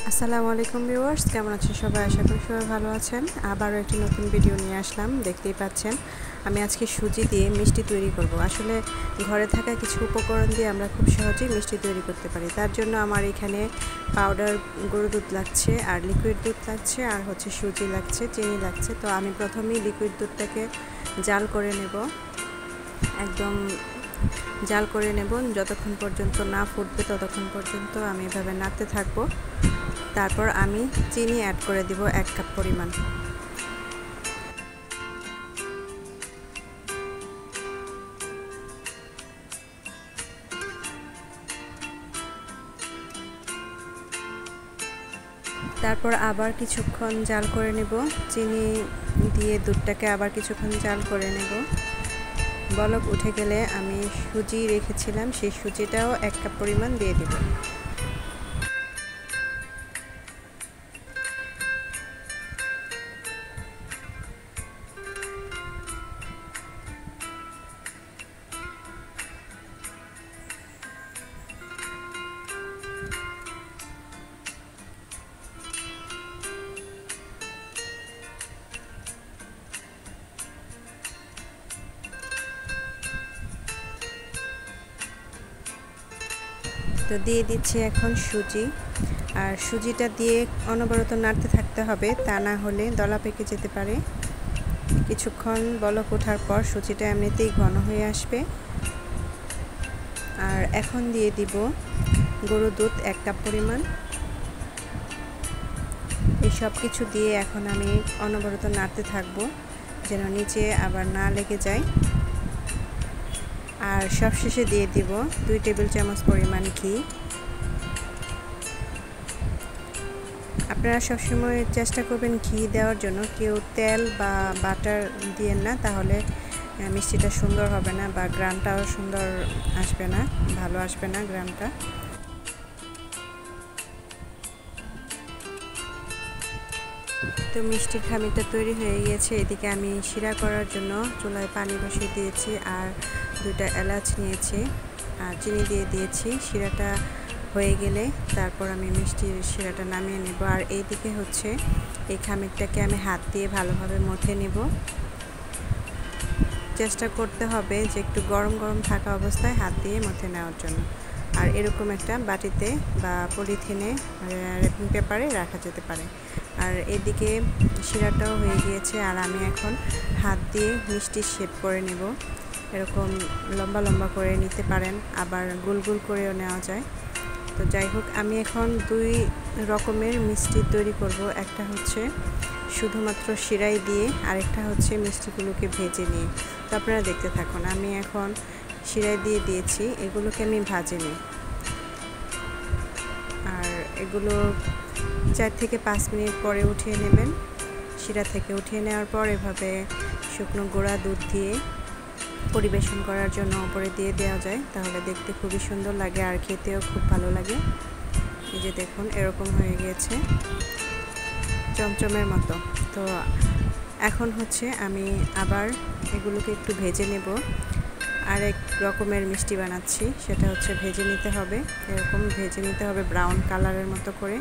আসসালামু আলাইকুম ভিউয়ার্স, কেমন আছেন সবাই? আশা করি সবাই ভালো আছেন। আবারও একটি নতুন ভিডিও নিয়ে আসলাম। দেখতেই পাচ্ছেন আমি আজকে সুজি দিয়ে মিষ্টি তৈরি করব। আসলে ঘরে থাকা কিছু উপকরণ দিয়ে আমরা খুব সহজেই মিষ্টি তৈরি করতে পারি। তার জন্য আমার এখানে পাউডার গরুর দুধ লাগছে, আর লিকুইড দুধ লাগছে, আর হচ্ছে সুজি লাগছে, চিনি লাগছে। তো আমি প্রথমেই লিকুইড দুধটাকে জাল করে নেব, একদম জাল করে নেব। যতক্ষণ পর্যন্ত না ফুটবে ততক্ষণ পর্যন্ত আমি এভাবে নাড়তে থাকবো। তারপর আমি চিনি অ্যাড করে দিব 1 কাপ পরিমাণ। তারপর আবার কিছুক্ষণ জাল করে নেব, চিনি দিয়ে দুধটাকে আবার কিছুক্ষণ জাল করে নেব। বলক উঠে গেলে আমি সুজি রেখেছিলাম, সেই সুজিটাও 1 কাপ পরিমাণ দিয়ে দিব। তো দিয়ে দিচ্ছি এখন সুজি, আর সুজিটা দিয়ে অনবরত নাড়তে থাকতে হবে, তা না হলে দলা পেকে যেতে পারে। কিছুক্ষণ বলক ওঠার পর সুজিটা এমনিতেই ঘন হয়ে আসবে। আর এখন দিয়ে দিব গরুর দুধ 1 কাপ পরিমাণ। এই সব কিছু দিয়ে এখন আমি অনবরত নাড়তে থাকবো, যেন নিচে আবার না লেগে যায়। আর সবশেষে দিয়ে দিব 2 টেবিল চামচ পরিমাণ ঘি। আপনারা সবসময় চেষ্টা করবেন ঘি দেওয়ার জন্য, কেউ তেল বা বাটার দিয়েন না, তাহলে মিষ্টিটা সুন্দর হবে না বা গ্রানটাও সুন্দর আসবে না, ভালো আসবে না গ্রানটা। তো মিষ্টির খামিরটা তৈরি হয়ে গিয়েছে। এদিকে আমি শিরা করার জন্য চুলায় পানি বসিয়ে দিয়েছি, আর 2টা এলাচ নিয়েছি, আর চিনি দিয়ে দিয়েছি। শিরাটা হয়ে গেলে তারপর আমি মিষ্টির শিরাটা নামিয়ে নেব। আর এইদিকে হচ্ছে এই খামিরটাকে আমি হাত দিয়ে ভালোভাবে মথে নেব। চেষ্টা করতে হবে যে একটু গরম গরম থাকা অবস্থায় হাত দিয়ে মথে নেওয়ার জন্য। আর এরকম একটা বাটিতে বা পলিথিনে, র্যাপিং পেপারে রাখা যেতে পারে। আর এদিকে শিরাটাও হয়ে গিয়েছে, আর আমি এখন হাত দিয়ে মিষ্টির শেপ করে নেব। এরকম লম্বা লম্বা করে নিতে পারেন, আবার গোল গোল করেও নেওয়া যায়। তো যাই হোক, আমি এখন 2 রকমের মিষ্টি তৈরি করব। একটা হচ্ছে শুধুমাত্র শিরাই দিয়ে, আরেকটা হচ্ছে মিষ্টিগুলোকে ভেজে নিয়ে। তো আপনারা দেখতে থাকুন। আমি এখন শিরাই দিয়ে দিয়েছি, এগুলোকে আমি ভাজে নিই। আর এগুলো 4 থেকে 5 মিনিট পরে উঠিয়ে নেবেন। শিরা থেকে উঠিয়ে নেওয়ার পর এভাবে শুকনো গুঁড়া দুধ দিয়ে পরিবেশন করার জন্য উপরে দিয়ে দেওয়া যায়, তাহলে দেখতে খুবই সুন্দর লাগে আর খেতেও খুব ভালো লাগে। এই যে দেখুন, এরকম হয়ে গিয়েছে চমচমের মতো। তো এখন হচ্ছে আমি আবার এগুলোকে একটু ভেজে নেব। আরেক রকমের মিষ্টি বানাচ্ছি, সেটা হচ্ছে ভেজে নিতে হবে, এরকম ভেজে নিতে হবে ব্রাউন কালারের মতো করে।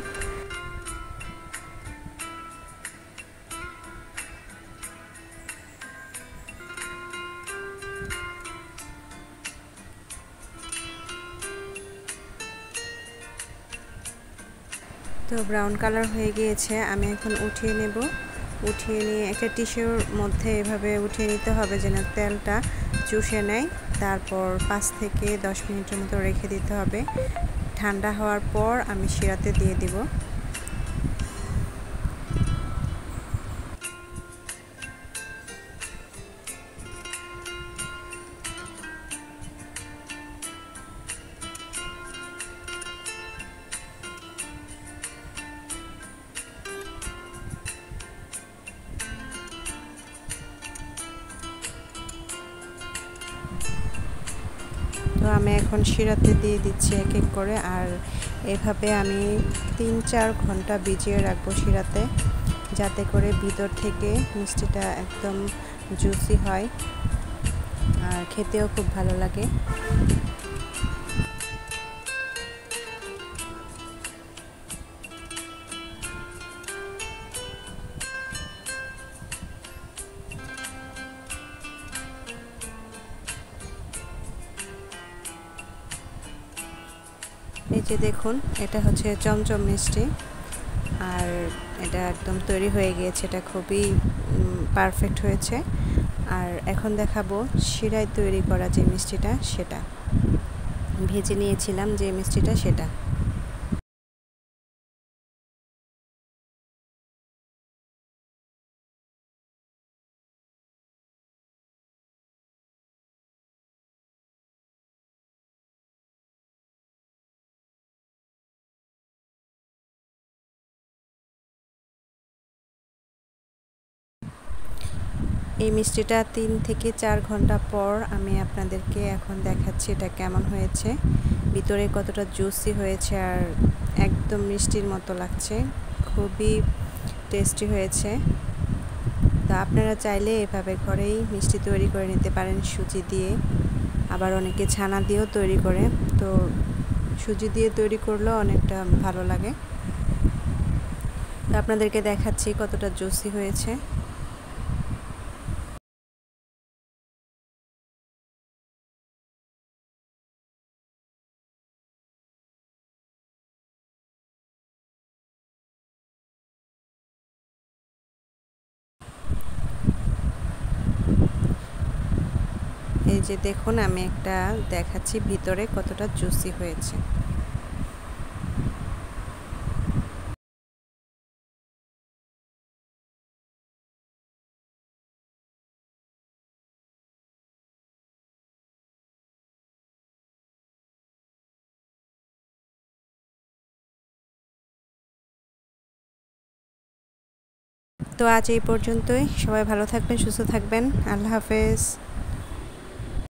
তো ব্রাউন কালার হয়ে গিয়েছে, আমি এখন উঠিয়ে নেব। উঠিয়ে নিয়ে একটা টিস্যুর মধ্যে এভাবে উঠিয়ে নিতে হবে যেন তেলটা চুষে নেয়। তারপর 5 থেকে 10 মিনিটের মতো রেখে দিতে হবে। ঠান্ডা হওয়ার পর আমি শিরাতে দিয়ে দিব। তো আমি এখন শিরাতে দিয়ে দিচ্ছি এক এক করে, আর এভাবে আমি 3-4 ঘন্টা ভিজিয়ে রাখবো শিরাতে, যাতে করে ভিতর থেকে মিষ্টিটা একদম জুসি হয় আর খেতেও খুব ভালো লাগে। এই যে দেখুন, এটা হচ্ছে চমচম মিষ্টি, আর এটা একদম তৈরি হয়ে গিয়েছে। এটা খুবই পারফেক্ট হয়েছে। আর এখন দেখাবো শিরায় তৈরি করা যে মিষ্টিটা, সেটা ভেজে নিয়েছিলাম যে মিষ্টিটা, সেটা। এই মিষ্টিটা 3 থেকে 4 ঘন্টা পর আমি আপনাদেরকে এখন দেখাচ্ছি এটা কেমন হয়েছে, ভিতরে কতটা জুসি হয়েছে আর একদম মিষ্টির মতো লাগছে, খুবই টেস্টি হয়েছে। তো আপনারা চাইলে এভাবে ঘরেই মিষ্টি তৈরি করে নিতে পারেন সুজি দিয়ে, আবার অনেকে ছানা দিয়েও তৈরি করে। তো সুজি দিয়ে তৈরি করলেও অনেকটা ভালো লাগে। তো আপনাদেরকে দেখাচ্ছি কতটা জুসি হয়েছে। এই যে দেখুন, আমি একটা দেখাচ্ছি ভিতরে কতটা জুসি হয়েছে। তো আজ এই পর্যন্তই। সবাই ভালো থাকবেন, সুস্থ থাকবেন। আল্লাহ হাফেজ।